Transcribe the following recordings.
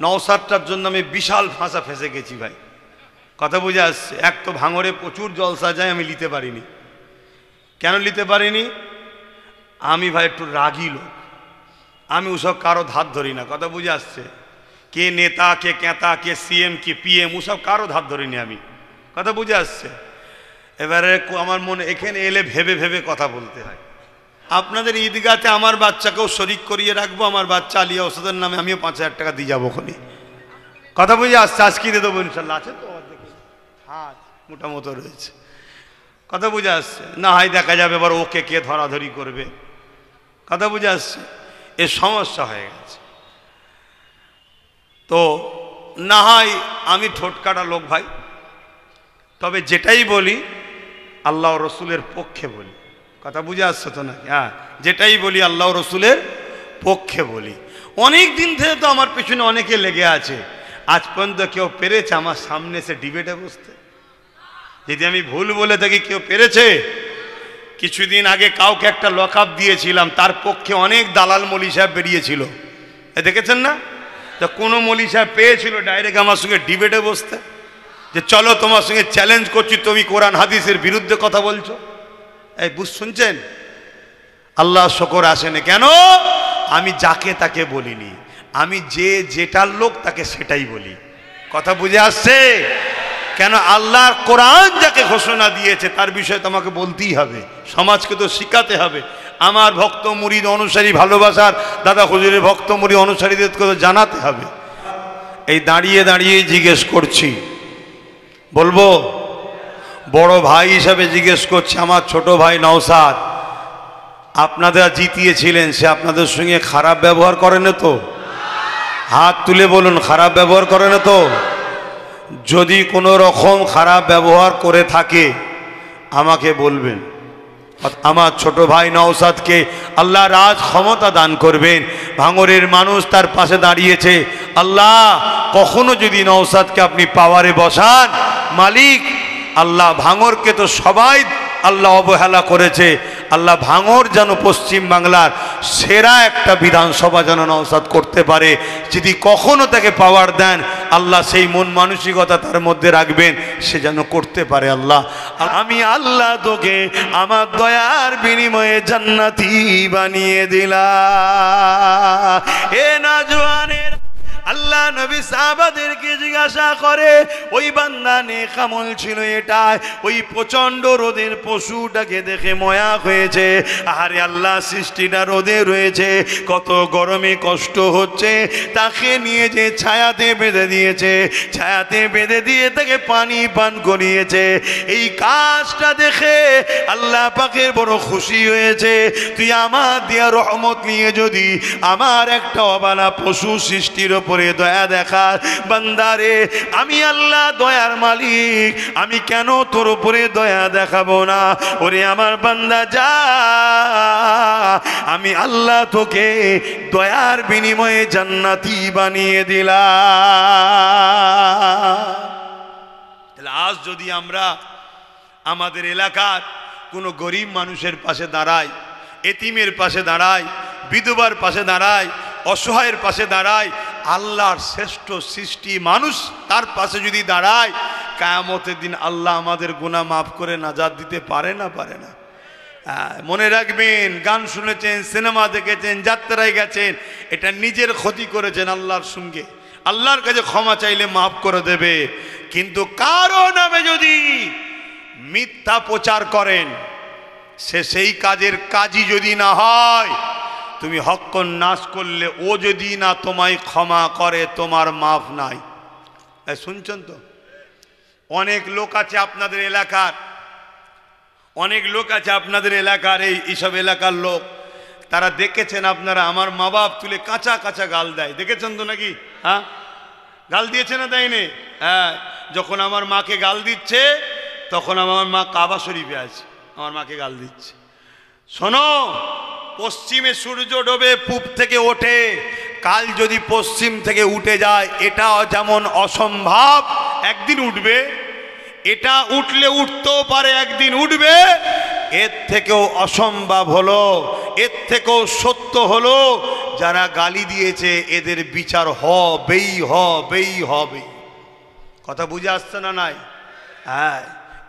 নওশাদটার জন্য আমি বিশাল ফাঁসা ফেঁসে গেছি ভাই, কথা বুঝে আসছে। এক তো ভাঙড়ে প্রচুর জলসা যায়, আমি নিতে পারিনি। কেন নিতে পারিনি? আমি ভাই একটু রাগী লোক, আমি ওসব কারো ধার ধরি না, কথা বুঝে আসছে। কে নেতা, কে ক্যাতা, কে সিএম, কে পিএম, ওসব কারো ধার ধরিনি আমি, কথা বুঝে আসছে। এবারে আমার মনে এখানে এলে ভেবে ভেবে কথা বলতে হয়। আপনাদের ঈদগাতে আমার বাচ্চাকেও শরিক করিয়ে রাখবো, আমার বাচ্চা আলিয়া ওষুধের নামে আমিও 5,000 টাকা দিয়ে যাবো ওখানে, কথা বুঝে আসছে। আজকে দিয়ে দেবো ইনশাল্লাহ, আছে তো হ্যাঁ মোটামুটি রয়েছে, কথা বুঝে আসছে। না হয় দেখা যাবে এবার ওকে কে ধরাধরি করবে, কথা বুঝে আসছে। এ সমস্যা হয়ে গেছে। তো না হয় আমি ঠোঁটকাটা লোক ভাই, তবে যেটাই বলি আল্লাহ রসুলের পক্ষে বলি, কথা বুঝে আসছে তো নাকি? হ্যাঁ, যেটাই বলি আল্লাহ রসুলের পক্ষে বলি। অনেক দিন থেকে তো আমার পিছনে অনেকে লেগে আছে, আজ পর্যন্ত কেউ পেরেছে আমার সামনে এসে ডিবেটে বসতে? যদি আমি ভুল বলে থাকি, কেউ পেরেছে? কিছুদিন আগে কাউকে একটা লকআপ দিয়েছিলাম, তার পক্ষে অনেক দালাল মৌলী সাহেব বেরিয়েছিল, দেখেছেন না? তো কোনো মৌলী সাহেব পেয়েছিল ডাইরেক্ট আমার সঙ্গে ডিবেটে বসতে, যে চলো তোমার সঙ্গে চ্যালেঞ্জ করছি, তুমি কোরআন হাদিসের বিরুদ্ধে কথা বলছো? এই বুঝ শুনছেন? আল্লাহ শকর আসেনি কেন? আমি যাকে তাকে বলিনি, আমি যে যেটার লোক তাকে সেটাই বলি, কথা বুঝে আসছে? কেন? আল্লাহর কোরআন যাকে ঘোষণা দিয়েছে তার বিষয়ে তোমাকে বলতেই হবে, সমাজকে তো শিখাতে হবে। আমার ভক্ত মুরিদ অনুসারী, ভালোবাসার দাদা হুজুরের ভক্ত মুরিদ অনুসারীদের তো জানাতে হবে। এই দাঁড়িয়ে দাঁড়িয়ে জিজ্ঞেস করছি, বলবো বড় ভাই হিসাবে জিজ্ঞেস করছি, আমার ছোট ভাই নওশাদ, আপনারা জিতিয়েছিলেন, সে আপনাদের সঙ্গে খারাপ ব্যবহার করে না তো? হাত তুলে বলুন, খারাপ ব্যবহার করে না তো? যদি কোনো রকম খারাপ ব্যবহার করে থাকে আমাকে বলবেন। আমার ছোট ভাই নওশাদকে আল্লাহ রাজ ক্ষমতা দান করবেন। ভাঙড়ের মানুষ তার পাশে দাঁড়িয়েছে। আল্লাহ কখনো যদি নওশাদকে আপনি পাওয়ারে বসান, মালিক আল্লাহ, ভাঙড়কে তো সবাই আল্লাহ অবহেলা করেছে, আল্লাহ ভাঙড় যেন পশ্চিম বাংলার সেরা একটা বিধানসভা যেন নওশাদ করতে পারে। যদি কখনো তাকে পাওয়ার দেন, আল্লাহ সেই মন মানসিকতা তার মধ্যে রাখবেন, সে যেন করতে পারে। আল্লাহ, আমি আল্লাহ তোকে আমার দয়ার বিনিময়ে জান্নাতি বানিয়ে দিলাম। এ নওজওয়ানের আল্লাহ নবী সাহাবাদেরকে জিজ্ঞাসা করে, ওই বান্দা নেক আমল ছিল এটাই, ওই প্রচন্ড রোদের পশুটাকে দেখে ময়া হয়েছে। আরে আল্লাহ সৃষ্টিটা রোদে রয়েছে, কত গরমে কষ্ট হচ্ছে, তাকে নিয়ে যে ছায়াতে বেঁধে দিয়েছে, ছায়াতে বেঁধে দিয়ে তাকে পানি পান করিয়েছে। এই কাজটা দেখে আল্লাহ পাকের বড় খুশি হয়েছে। তুই আমার দিয়া রহমত নিয়ে যদি আমার একটা অবালা পশু সৃষ্টির ওপরে দয়া দেখার, বান্দারে আমি আল্লাহ দয়ার মালিক, আমি কেন তোর উপরে দয়া দেখাবো না? ওরে আমার বান্দা যা, আমি আল্লাহ তোকে দয়ার বিনিময়ে জান্নাতি বানিয়ে দিলাম। আজ যদি আমরা আমাদের এলাকার কোনো গরিব মানুষের পাশে দাঁড়াই, এতিমের পাশে দাঁড়াই, বিধবার পাশে দাঁড়াই, অসহায়ের পাশে দাঁড়ায়, আল্লাহর শ্রেষ্ঠ সৃষ্টি মানুষ তার পাশে যদি দাঁড়ায়, কিয়ামতের দিন আল্লাহ আমাদের গুনাহ মাফ করে নাজাত দিতে পারে না? পারে না? মনে রাখবেন, গান শুনেছেন, সিনেমা দেখেছেন, যাত্রায় গেছেন, এটা নিজের ক্ষতি করেছেন আল্লাহর সঙ্গে। আল্লাহর কাছে ক্ষমা চাইলে মাফ করে দেবে, কিন্তু কারো নামে যদি মিথ্যা প্রচার করেন, সে সেই কাজের কাজই যদি না হয়, তুমি হক নাশ করলে ও যদি না তোমায় ক্ষমা করে, তোমার মাফ নাই। শুনছেন তো? অনেক লোক আছে আপনাদের এলাকার, অনেক লোক আছে আপনাদের এলাকার, এইসব এলাকার লোক, তারা দেখেছেন আপনারা, আমার মা বাপ তুলে কাঁচা কাঁচা গাল দেয়, দেখেছেন তো নাকি? হ্যাঁ, গাল দিয়েছে না দেয়নি? হ্যাঁ, যখন আমার মাকে গাল দিচ্ছে তখন আমার মা কাবা শরীফে আছে, আমার মাকে গাল দিচ্ছে। শোনো, পশ্চিমে সূর্য ডোবে, পূব থেকে ওঠে, কাল যদি পশ্চিম থেকে উঠে যায়, এটা যেমন অসম্ভব একদিন উঠবে, এটা উঠলে উঠতেও পারে একদিন উঠবে, এর থেকেও অসম্ভব হলো, এর থেকেও সত্য হলো যারা গালি দিয়েছে এদের বিচার হবেই হবেই হবে। কথা বুঝে আসছে না? নাই? হ্যাঁ,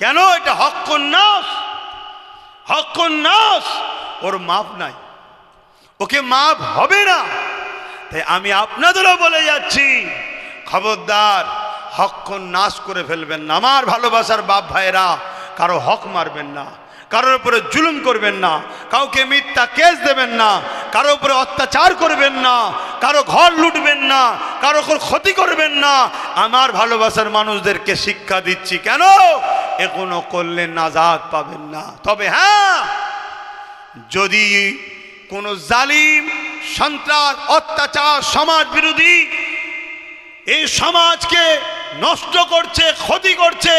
কেন? এটা হক্কুন নাস, হক্কুন নাস, ওর মাপ নাই, ওকে মাপ হবে না। তাই আমি আপনাদেরও বলে যাচ্ছি, খবরদার হক্কুন নাস করে ফেলবেন না। আমার ভালোবাসার বাপ ভাইরা, কারো হক মারবেন না, কারোর উপরে জুলুম করবেন না, কাউকে মিথ্যা কেস দেবেন না, কারো উপরে অত্যাচার করবেন না, কারো ঘর লুটবেন না, কারো ক্ষতি করবেন না। আমার ভালোবাসার মানুষদেরকে শিক্ষা দিচ্ছি, কেন? এগুলো করলে নাজাত পাবেন না। তবে হ্যাঁ, যদি কোনো জালিম, সন্ত্রাস, অত্যাচার, সমাজ বিরোধী, এই সমাজকে নষ্ট করছে, ক্ষতি করছে,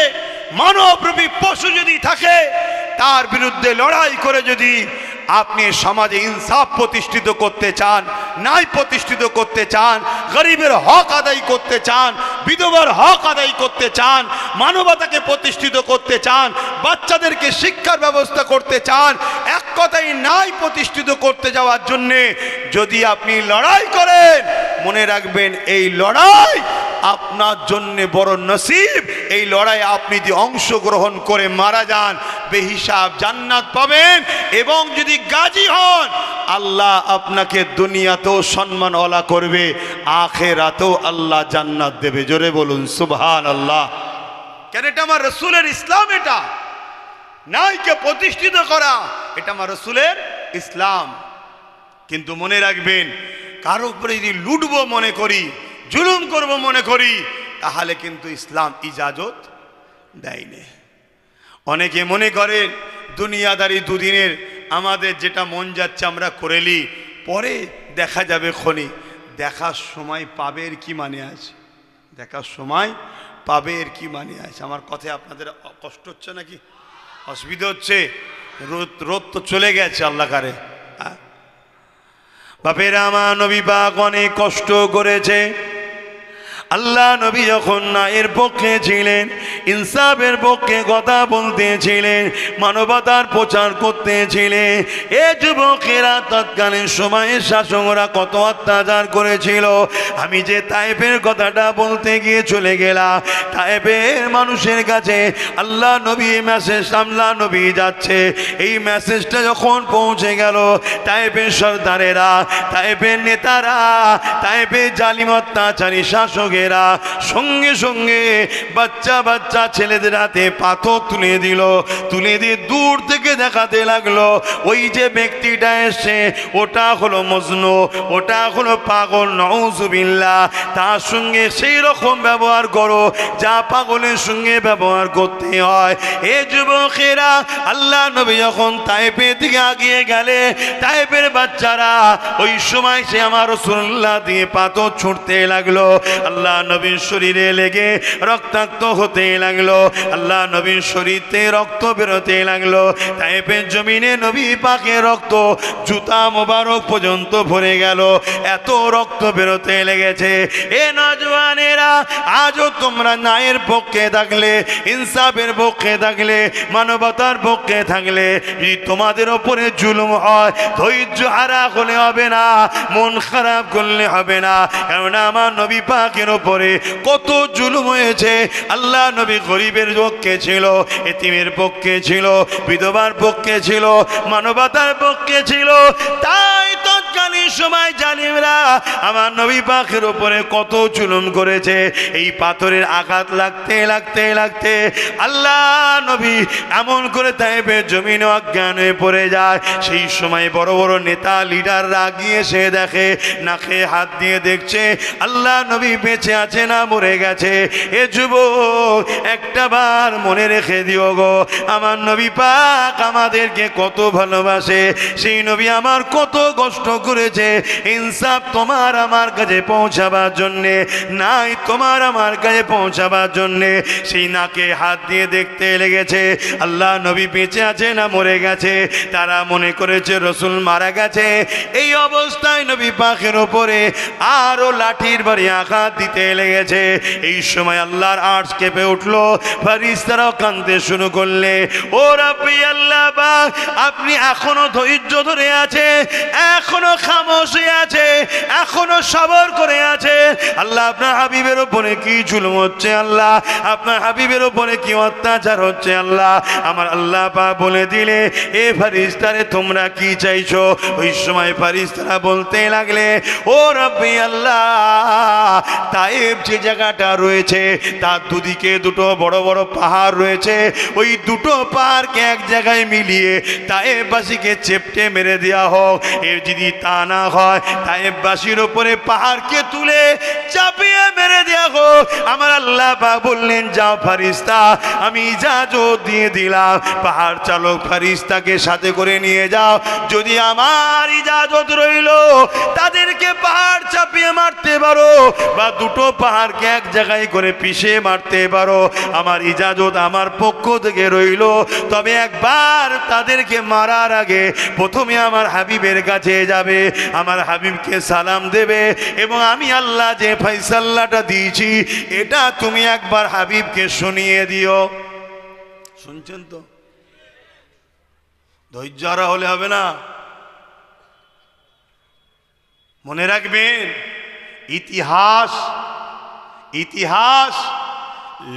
মানবরূপী পশু যদি থাকে, তার বিরুদ্ধে লড়াই করে যদি আপনি সমাজে ইনসাফ প্রতিষ্ঠিত করতে চান, ন্যায় প্রতিষ্ঠিত করতে চান, গরিবের হক আদায় করতে চান, বিধবার হক আদায় করতে চান, মানবতাকে প্রতিষ্ঠিত করতে চান, বাচ্চাদেরকে শিক্ষার ব্যবস্থা করতে চান, এক কথায় ন্যায় প্রতিষ্ঠিত করতে যাওয়ার জন্যে যদি আপনি লড়াই করেন, মনে রাখবেন এই লড়াই আপনার জন্য বড় নসিব। এই লড়াইয়ে আপনি যদি অংশগ্রহণ করে মারা যান, বেহিসাব জান্নাত পাবেন। এবং যদি গাজী হন, আল্লাহ আপনাকে দুনিয়াতেও সম্মানওয়ালা করবে, আখিরাতেও আল্লাহ জান্নাত দেবে। জোরে বলুন সুবহানাল্লাহ। কেন? এটা আমার রাসূলের ইসলাম। এটা ন্যায়কে প্রতিষ্ঠিত করা, এটা আমার রাসূলের ইসলাম। কিন্তু মনে রাখবেন, কারো উপরে যদি লুটবো মনে করি, জুলুম করব মনে করি, তাহলে কিন্তু ইসলাম ইজাজত দেয়নি। অনেকে মনে করেন দুনিয়াদারি দুদিনের, আমাদের যেটা মন যাচ্ছে আমরা করেলি, পরে দেখা যাবে খনি। দেখার সময় পাবের কি মানে আছে? দেখার সময় পাবের কি মানে আছে? আমার কথায় আপনাদের কষ্ট হচ্ছে নাকি? অসুবিধা হচ্ছে? রোদ তো চলে গেছে আল্লাহ কারে। বাপেরা আমার নবী পাক অনেক কষ্ট করেছে। আল্লাহ নবী যখন ন্যায়ের পক্ষে ছিলেন, ইনসাফের পক্ষে কথা বলতেছিলেন, মানবতার প্রচার করতেছিলেন, এ যুবকেরা তৎকালীন সময়ে শাসকরা কত অত্যাচার করেছিল। আমি যে তায়েফের কথাটা বলতে গিয়ে চলে গেলাম, তায়েফের মানুষের কাছে আল্লাহ নবী মেসেজ, আল্লাহ নবী যাচ্ছে, এই মেসেজটা যখন পৌঁছে গেল, তায়েফের সর্দারেরা, তায়েফের নেতারা, তায়েফের জালিম অত্যাচারী শাসকের সঙ্গে সঙ্গে বাচ্চা বাচ্চা ছেলেদের হাতে পাথর তুলে দিল। তুলে দিয়ে দূর থেকে দেখাতে লাগলো, ওই যে ব্যক্তিটা এসে, ওটা হলো মজনু, ওটা হলো পাগল, নাউজুবিল্লাহ। তার সঙ্গে সেই রকম ব্যবহার করো যা পাগলের সঙ্গে ব্যবহার করতে হয়। এ যুবকেরা, আল্লাহ নবী যখন তায়েফের দিকে আগিয়ে গেলে, তায়েফের বাচ্চারা ওই সময় সে আমার রাসূলুল্লাহ দিয়ে পাথর ছুঁড়তে লাগলো। আল্লাহ নবীর শরীরে লেগে রক্তাক্ত হতে লাগলো, আল্লাহ নবীর শরীরে রক্ত বেরোতে লাগলো। তায়েফের জমিনে নবী পাকের রক্ত জুতা মোবারক পর্যন্ত ভরে গেল, এত রক্ত বেরোতে লেগেছে। এ নওজওয়ানেরা, আজও তোমরা ন্যায়ের পক্ষে থাকলে, ইনসাফের পক্ষে থাকলে, মানবতার পক্ষে থাকলে, যদি তোমাদের ওপরে জুলুম হয়, ধৈর্য হারা হলে হবে না, মন খারাপ করলে হবে না। কারণ আমার নবী পাকের ওপরে কত জুলুম হয়েছে। আল্লাহ নবী গরিবের পক্ষে ছিল, এতিমের পক্ষে ছিল, বিধবার পক্ষে ছিল, মানবতার পক্ষে ছিল। তাই তৎকালীন সময় জালিমরা আমার নবী পাকের ওপরে কত জুলুম করেছে। এই পাথরের আঘাত লাগতে লাগতে লাগতে আল্লাহ নবী এমন করে তায়েফের জমিনে অজ্ঞান হয়ে পড়ে যায়। সেই সময় বড় বড় নেতা, লিডাররা গিয়ে সে দেখে, নাকে হাত দিয়ে দেখছে আল্লাহ নবী বেঁচে আছে না মরে গেছে। এ যুবক, একটা বার মনে রেখে দিও গো, আমার নবী পাক আমাদেরকে কত ভালোবাসে। সেই নবী আমার কত কষ্ট করেছে ইনসাফ তোমার আমার কাছে পৌঁছাবার জন্যে, নাই তোমার আমার কাছে পৌঁছাবার জন্যে। সেই নাকে হাত দিয়ে দেখতে লেগেছে আল্লাহ নবী বেঁচে আছে না মরে গেছে। তারা মনে করেছে রাসূল মারা গেছে। এই অবস্থায় নবী পাকের ওপরে আরো লাঠির বাড়ি আঘাত দিতে লেগেছে। এই সময় আল্লাহর আরশ কেঁপে উঠলো, ফেরেশতারাও কাঁদতে শুরু করলে, ও রাব্বি আল্লাহ পাক, আপনি এখনো ধৈর্য ধরে আছে, এখনো খামোশ হয়ে আছে, এখনো সবর করে আছে। আল্লাহ আপনার হাবিবের উপরে কি জুলুম হচ্ছে, আল্লাহ আপনার হাবিবের উপরে কি অত্যাচার হচ্ছে, আল্লাহ আমার আল্লাহ পাক বলে দিলে, এ ফেরেশতারে তোমরা কি চাইছো? ওই সময় ফেরেশতারা বলতে লাগলে, ও রব্বি আল্লাহ, তায়েব যে জায়গাটা রয়েছে তার দুদিকে দুটো বড় বড় পাহাড় রয়েছে, ওই দুটো পাহাড়কে এক জায়গায় মিলিয়ে তায়েববাসীকে চেপটে মেরে দেওয়া হোক। এর যদি তা না হয়, তায়েববাসীর উপরে পাহাড়কে তুলে চাপিয়ে মেরে দেওয়া হোক। আমার আল্লাহ পাক বললেন, যাও ফেরেশতা, আমি ইজাজত দিয়ে দিলাম, পাহাড় চালক ফেরেশতাকে সাথে করে নিয়ে যাও। যদি আমার ইজাজত রইল তাদেরকে পাহাড় চাপিয়ে মারতে পারো, বা দুটো পাহাড়কে এক জায়গায় করে পিষে মারতে পারো, আমার ইজাজত আমার পক্ষ থেকে রইল। তবে একবার তাদেরকে মারার আগে প্রথমে আমার হাবিবের কাছে যাবে, আমার হাবিবকে সালাম দেবে, এবং আমি আল্লাহ যে ফয়সালাটা দিয়েছি এটা তুমি একবার হাবিবকে শুনিয়ে দিও। শুনছেন তো? ধৈর্য হারা হলে হবে না। মনে রাখবেন, ইতিহাস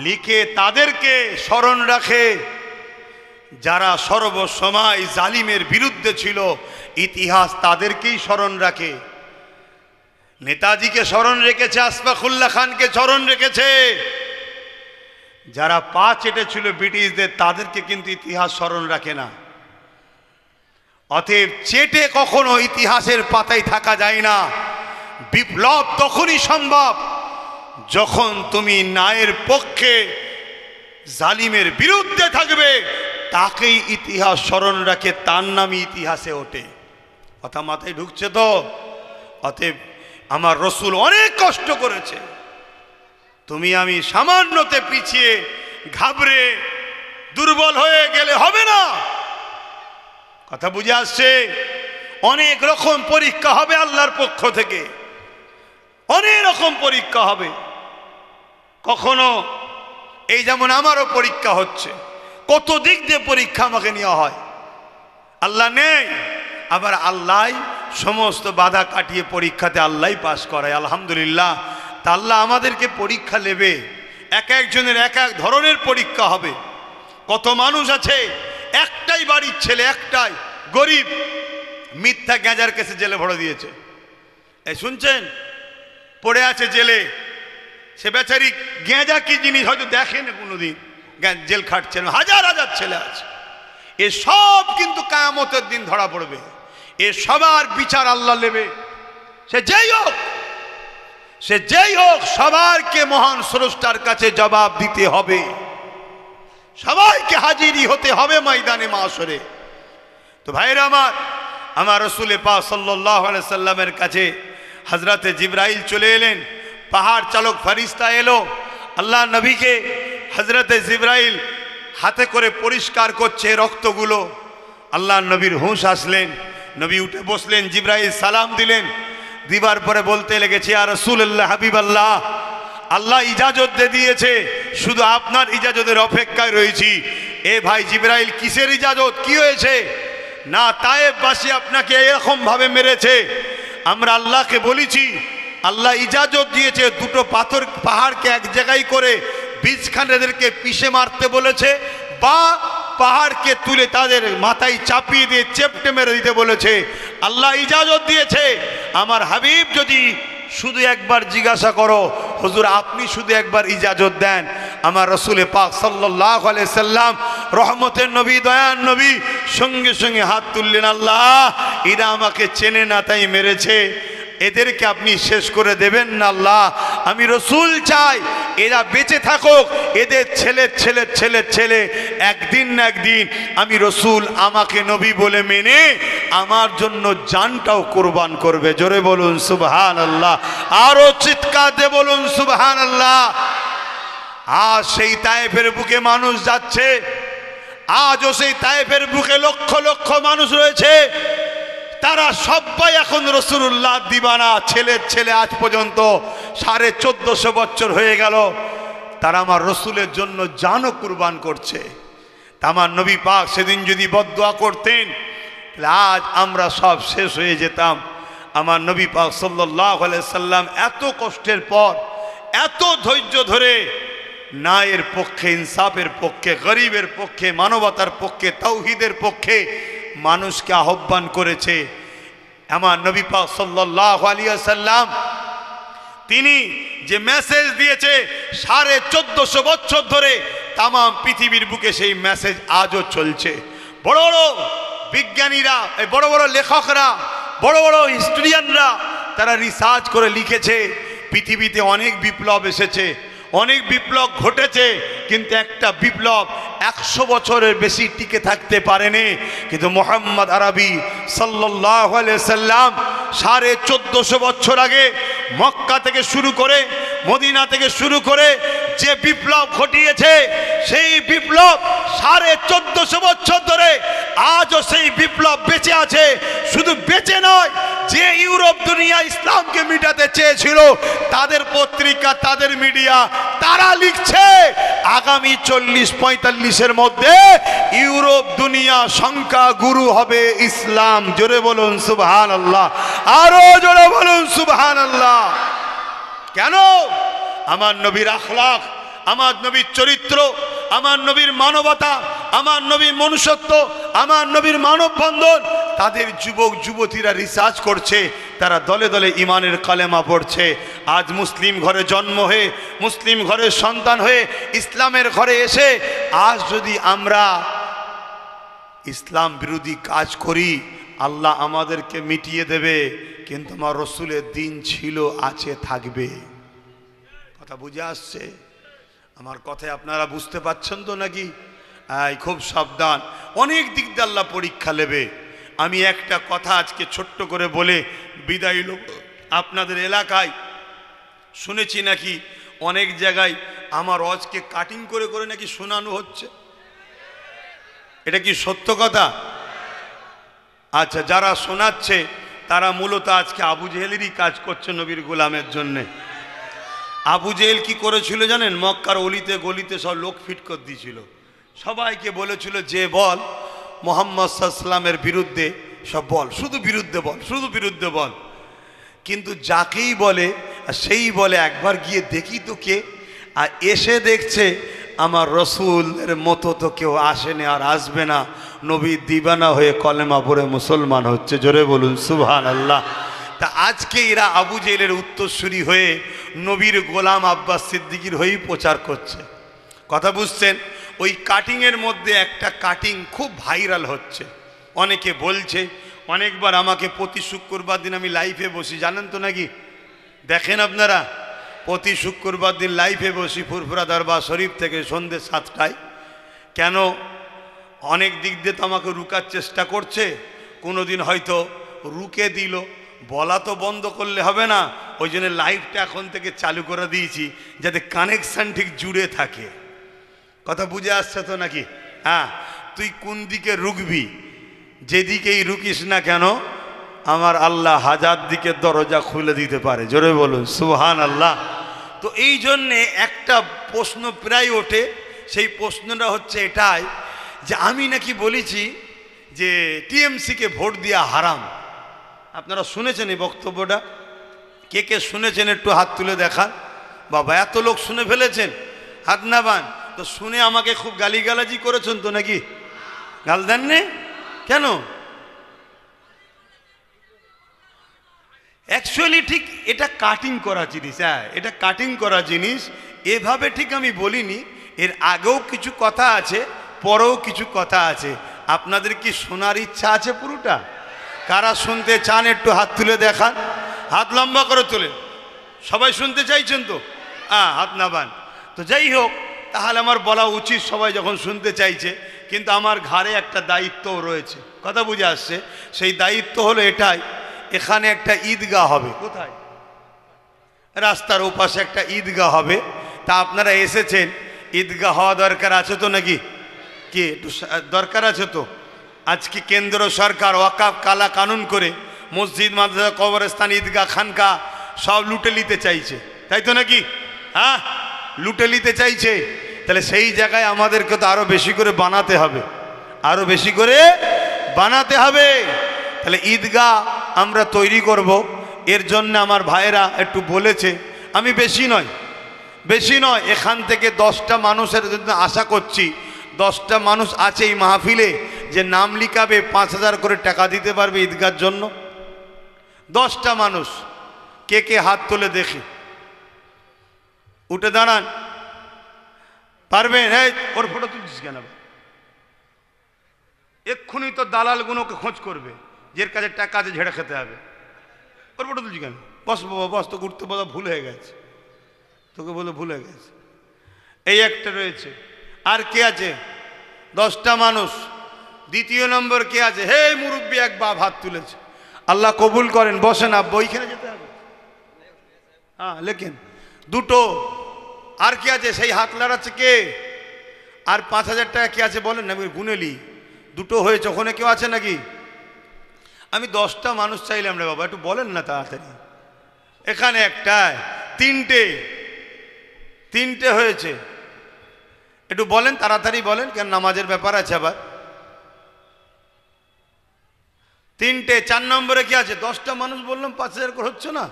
লিখে তাদেরকে স্মরণ রাখে যারা সর্বসময় জালিমের বিরুদ্ধে ছিল। ইতিহাস তাদেরকেই স্মরণ রাখে। নেতাজিকে স্মরণ রেখেছে, আশফাকুল্লাহ খানকে স্মরণ রেখেছে। যারা পা চেটেছিল ব্রিটিশদের, তাদেরকে কিন্তু ইতিহাস স্মরণ রাখে না। অতএব চেটে কখনো ইতিহাসের পাতায় থাকা যায় না। বিপ্লব তখনই সম্ভব যখন তুমি ন্যায়ের পক্ষে, জালিমের বিরুদ্ধে থাকবে। তাকেই ইতিহাস স্মরণ রাখে, তার নামই ইতিহাসে ওঠে। কথা মাথায় ঢুকছে তো? অতএব আমার রসুল অনেক কষ্ট করেছে। তুমি আমি সামান্যতে পিছিয়ে ঘাবড়ে দুর্বল হয়ে গেলে হবে না। কথা বুঝে আসছে? অনেক রকম পরীক্ষা হবে আল্লাহর পক্ষ থেকে, অনেক রকম পরীক্ষা হবে। কখনো এই যেমন আমারও পরীক্ষা হচ্ছে, কত দিক দিয়ে পরীক্ষা আমাকে নেওয়া হয়। আল্লাহ নেই, আবার আল্লাহ সমস্ত বাধা কাটিয়ে পরীক্ষাতে আল্লাহ পাস করায়। আলহামদুলিল্লাহ। তা আল্লাহ আমাদেরকে পরীক্ষা নেবে, এক একজনের এক এক ধরনের পরীক্ষা হবে। কত মানুষ আছে একটাই বাড়ির ছেলে, একটাই গরিব, মিথ্যা গ্যাঁজার কেসে জেলে ভরে দিয়েছে। এই শুনছেন? পড়ে আছে জেলে। সে বেচারি গ্যাঁজা কি জিনিস হয়তো দেখেনি কোনোদিন, জেল খাটছে। হাজার হাজার ছেলে আছে। এ সব কিন্তু কিয়ামতের দিন ধরা পড়বে। এ সবার বিচার আল্লাহ নেবে। সে যেই হোক সবাইকে মহান স্রষ্টার কাছে জবাব দিতে হবে। সবাইকে হাজিরি হতে হবে ময়দানে মাশরে। তো ভাইরা আমার রাসূল পাক সাল্লাল্লাহু আলাইহি সাল্লামের কাছে হযরতে জিবরাইল চলে এলেন। পাহাড় চালক ফেরেশতা এলো, আল্লাহ নবীকে হযরতে জিবরাইল হাতে করে পরিষ্কার করছে রক্তগুলো। আল্লাহ নবীর হুঁশ আসলেন, নবী উঠে বসলেন, জিবরাইল সালাম দিলেন। দিবার পরে বলতে লেগেছে, ইয়া রাসূলুল্লাহ, হাবিবাল্লাহ, আল্লাহ ইজাজত দিয়ে দিয়েছে, শুধু আপনার ইজাজতের অপেক্ষায় রয়েছি। এ ভাই জিবরাইল, কিসের ইজাজত? কি হয়েছে? না, তায়েববাসী আপনাকে এরকম ভাবে মেরেছে, আমরা আল্লাহকে বলেছি, আল্লাহ ইজাজত দিয়েছে, দুটো পাহাড়কে এক জায়গায় করে বীজখানেদেরকে পিষে মারতে বলেছে, বা পাহাড়কে তুলে তাদের মাথায় চাপিয়ে দিয়ে চেপটে মেরে দিতে বলেছে। আল্লাহ ইজাজত দিয়েছে। আমার হাবিব যদি শুধু একবার জিজ্ঞাসা করো, হুজুর আপনি শুধু একবার ইজাজত দেন। আমার রাসূল পাক সাল্লাল্লাহু আলাইহি সাল্লাম, রহমতের নবী, দয়ার নবী, সঙ্গে সঙ্গে হাত তুললেন, আল্লাহ এরা আমাকে চেনে না তাই মেরেছে, এদেরকে আপনি শেষ করে দেবেন না আল্লাহ। আমি রসুল চাই এরা বেঁচে থাকুক, এদের ছেলের ছেলের ছেলের ছেলে একদিন না একদিন আমি রসুল আমাকে নবী বলে মেনে আমার জন্য জানটাও কুরবান করবে। জোরে বলুন সুবহানাল্লাহ, আরো চিৎকার দিয়ে বলুন সুবহানাল্লাহ। আজ সেই তায়েফের বুকে মানুষ যাচ্ছে, আজও সেই তায়েফের বুকে লক্ষ লক্ষ মানুষ রয়েছে, তারা সবাই এখন রাসূলুল্লাহ দিবানা, ছেলের ছেলে আজ পর্যন্ত 1450 বছর হয়ে গেল, তারা আমার রসুলের জন্য জানও কুরবান করছে। আমার নবী পাক সেদিন যদি বদদুয়া করতেন, তাহলে আজ আমরা সব শেষ হয়ে যেতাম। আমার নবী পাক সাল্লাল্লাহু আলাইহি সাল্লাম এত কষ্টের পর, এত ধৈর্য ধরে ন্যায়ের পক্ষে, ইনসাফের পক্ষে, গরিবের পক্ষে, মানবতার পক্ষে, তাওহীদের পক্ষে মানুষকে আহ্বান করেছে। আমার নবী পাক সাল্লাল্লাহু আলাইহি ওয়াসাল্লাম তিনি যে মেসেজ দিয়েছে 1450 বছর ধরে তাম পৃথিবীর বুকে সেই মেসেজ আজও চলছে। বড় বড় বিজ্ঞানীরা, বড় বড় লেখকরা, বড় বড় হিস্টোরিয়ানরা তারা রিসার্চ করে লিখেছে পৃথিবীতে অনেক বিপ্লব এসেছে, অনেক বিপ্লব ঘটেছে, কিন্তু একটা বিপ্লব 100 বছরের বেশি টিকে থাকতে পারেনি। কিন্তু মুহাম্মদ আরবি সাল্লাল্লাহু আলাইহি সাল্লাম 1450 বছর আগে মক্কা থেকে শুরু করে, মদিনা থেকে শুরু করে যে বিপ্লব ঘটিয়েছে, সেই বিপ্লব 1450 বছর ধরে আজও সেই বিপ্লব বেঁচে আছে। শুধু বেঁচে নয়, যে ইউরোপ দুনিয়া ইসলামকে মিটাতে চেয়েছিল, তাদের পত্রিকা, তাদের মিডিয়া, তারা লিখছে আগামী 40-45-এর মধ্যে ইউরোপ দুনিয়া সংখ্যা গুরু হবে ইসলাম। জোরে বলুন সুবহানাল্লাহ, আরো জোরে বলুন সুবহানাল্লাহ। কেন? আমার নবীর আখলাক, আমার নবীর চরিত্র, আমার নবীর মানবতা, আমার নবীর মনুষ্যত্ব, আমার নবীর মানববন্ধন। তাদের যুবক যুবতীরা রিসার্চ করছে, তারা দলে দলে ইমানের কালেমা পড়ছে। আজ মুসলিম ঘরে জন্ম হয়ে, মুসলিম ঘরের সন্তান হয়ে, ইসলামের ঘরে এসে আজ যদি আমরা ইসলাম বিরোধী কাজ করি, আল্লাহ আমাদেরকে মিটিয়ে দেবে, কিন্তু আমার রসুলের দিন ছিল, আছে, থাকবে। কথা বুঝে আসছে? আমার কথায় আপনারা বুঝতে পারছেন তো নাকি? খুব সাবধান, অনেক দিক দিয়ে আল্লাহ পরীক্ষা নেবে। আমি একটা কথা আজকে ছোট্ট করে বলে বিদায় নেব। আপনাদের এলাকায় শুনেছি নাকি অনেক জায়গায় আমার ওয়াজকে কাটিং করে করে নাকি শোনানো হচ্ছে, এটা কি সত্য কথা? আচ্ছা, যারা শোনাচ্ছে তারা মূলত আজকে আবু জেহেলেরই কাজ করছে নবীর গোলামের জন্যে। আবু জেহেল কি করেছিল জানেন? মক্কার অলিতে গলিতে সব লোক ফিট করে দিয়েছিল, সবাইকে বলেছিল যে বল মুহাম্মদ সাল্লাল্লাহু আলাইহি ওয়াসাল্লামের বিরুদ্ধে সব বল, শুধু বিরুদ্ধে বল, শুধু বিরুদ্ধে বল। কিন্তু যাকেই বলে সেই বলে একবার গিয়ে দেখি তো কে, আর এসে দেখছে আমার রসুলের মতো তো কেউ আসেনি আর আসবে না, নবী দিবানা হয়ে কলেমা পড়ে মুসলমান হচ্ছে। জোরে বলুন সুবহানাল্লাহ। তা আজকে এরা আবু জেহেলের উত্তরসূরি হয়ে নবীর গোলাম আব্বাস সিদ্দিকীর হয়েই প্রচার করছে। কথা বুঝছেন? ওই কাটিংয়ের মধ্যে একটা কাটিং খুব ভাইরাল হচ্ছে, অনেকে বলছে। অনেকবার আমাকে প্রতি শুক্রবার দিন আমি লাইভে বসি, জানেন তো নাকি? দেখেন আপনারা, প্রতি শুক্রবার দিন লাইভে বসি ফুরফুরা দরবার শরীফ থেকে সন্ধ্যে 7টায়। কেন? অনেক দিক দিয়ে তো আমাকে রুকার চেষ্টা করছে, কোনো দিন হয়তো রুকে দিল, বলা তো বন্ধ করলে হবে না, ওই জন্য লাইভটা এখন থেকে চালু করে দিয়েছি যাতে কানেকশান ঠিক জুড়ে থাকে। কথা বুঝে আসছে তো নাকি? হ্যাঁ, তুই কোন দিকে রুকবি, যেদিকেই রুকিস না কেন আমার আল্লাহ 1000 দিকের দরজা খুলে দিতে পারে। জোরে বলুন সুবহানাল্লাহ। তো এই জন্যে একটা প্রশ্ন প্রায় ওঠে, সেই প্রশ্নটা হচ্ছে এটাই যে আমি নাকি বলেছি যে টিএমসিকে ভোট দেওয়া হারাম। আপনারা শুনেছেন এই বক্তব্যটা? কে কে শুনেছেন একটু হাত তুলে দেখান। বাবা, এত লোক শুনে ফেলেছেন, হাত না বান। তো শুনে আমাকে খুব গালিগালাজি করেছেন তো নাকি? গাল দেননি কেন? অ্যাকচুয়ালি ঠিক এটা কাটিং করা জিনিস। হ্যাঁ, এটা কাটিং করা জিনিস, এভাবে ঠিক আমি বলিনি। এর আগেও কিছু কথা আছে, পরেও কিছু কথা আছে। আপনাদের কি শোনার ইচ্ছা আছে পুরোটা? কারা শুনতে চান একটু হাত তুলে দেখান, হাত লম্বা করে তোলেন। সবাই শুনতে চাইছেন তো? হ্যাঁ, হাত না বান। তো যাই হোক, তাহলে আমার বলা উচিত সবাই যখন শুনতে চাইছে, কিন্তু আমার ঘাড়ে একটা দায়িত্বও রয়েছে। কথা বুঝে আসছে? সেই দায়িত্ব হলো এটাই, এখানে একটা ঈদগাহ হবে। কোথায়? রাস্তার ওপাশে একটা ঈদগাহ হবে। তা আপনারা এসেছেন, ঈদগাহ হওয়া দরকার আছে তো নাকি? কি একটু দরকার আছে তো? আজকে কেন্দ্র সরকার ওয়াকাফ কালা কানুন করে মসজিদ, মাদ্রাসা, কবরস্থান, ঈদগাহ, খানকা সব লুটে নিতে চাইছে, তাই তো নাকি? হ্যাঁ, লুটে নিতে চাইছে। তাহলে সেই জায়গায় আমাদেরকে তো আরো বেশি করে বানাতে হবে, আরো বেশি করে বানাতে হবে। তাহলে ঈদগাহ আমরা তৈরি করব। এর জন্য আমার ভাইয়েরা একটু বলেছে, আমি বেশি নয় এখান থেকে 10টা মানুষের জন্য আশা করছি। 10টা মানুষ আছে এই মাহফিলে যে নাম লিখাবে, 5000 করে টাকা দিতে পারবে ঈদগার জন্য। 10টা মানুষ, কে কে হাত তুলে দেখি, উঠে দাঁড়ান। পারবেন? হ্যাঁ, ওর ফটো তুলছিস কেন? এক্ষুনি তো দালালগুলোকে খোঁজ করবে, যের কাছে টাকা আছে ঝেড়ে খেতে হবে। ওর ফটো তুলছি কেন? বস বাবা বস, তোকে উঠতে বলা ভুল হয়ে গেছে, তোকে বলে ভুল হয়ে গেছে। এই একটা রয়েছে। আর কে আছে? 10টা মানুষ। দ্বিতীয় নম্বর কে আছে? হে মুরব্বী, এক বাপ হাত তুলেছে। আল্লাহ কবুল করেন, বসেন। বইখানে যেতে হবে, হ্যাঁ লেখেন। দুটো। আর কে আছে? সেই হাত লাড়াচ্ছে কে? আর 5000 টাকা কে আছে বলেন না, আমি গুনেলি। দুটো হয়েছে, ওখানে কেউ আছে নাকি? আমি 10টা মানুষ চাইলাম রে বাবা, একটু বলেন না তাড়াতাড়ি। এখানে একটাই, তিনটে হয়েছে, একটু বলেন তাড়াতাড়ি বলেন, কেন নামাজের ব্যাপার আছে আবার। 3টে। 4 নম্বরে কি আছে? 10টা মানুষ বললাম, 5000 করে হচ্ছে না?